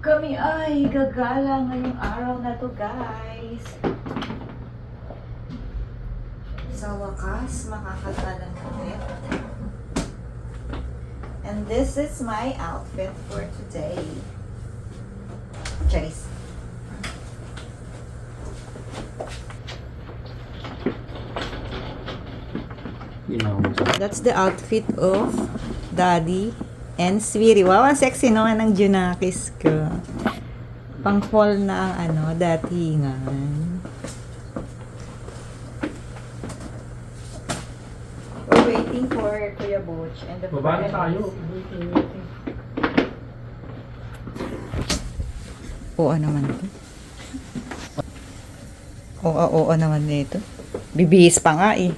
Kami ay gagala ngayong araw na to, guys. Sa wakas, makakatala na ulit. And this is my outfit for today. Charis. That's the outfit of Daddy and Swiri. Wow, ang sexy naman ng Junakis ko. Pang fall na ang datingan. We're waiting for Kuya Butch and the Baba na tayo. Oo naman ito. Oo naman nito. Bibihis pa nga eh.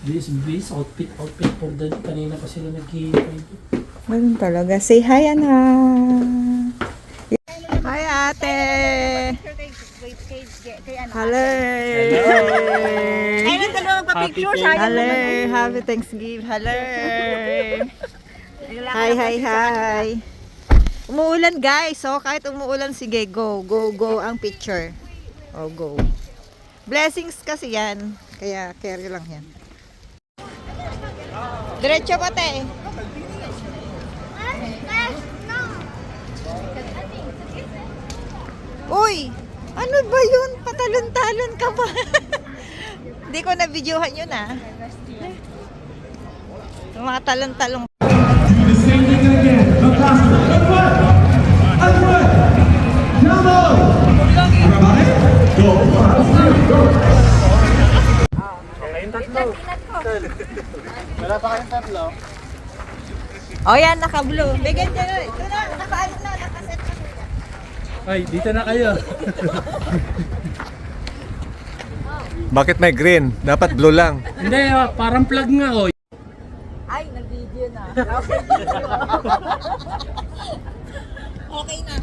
Bis, outfit for the kanina pa sila nag-hihintay. Ganun talaga. Say hi, Ana. Hi, ate. Hello. Ay, nang dalawa magpa-picture, sayang Hello. naman. Happy Thanksgiving. Hello. Hi. Umuulan, guys. So, kahit umuulan, sige, go ang picture. Oh, go. Blessings kasi yan. Kaya, carry lang yan. Diretso pa, te. Uy! Ano ba yun? Patalon-talon ka pa. Hindi ko na-videohan yun, ah. Yung mga talon-talon. Wala pa kayong tatlo? O yan, naka-blue. Bigyan dyan. Ito na, naka-ano na, naka-set na. Ay, dito na kayo. Bakit may green? Dapat blue lang. Hindi, parang plug nga oh. Ay, nag-video na. Okay na.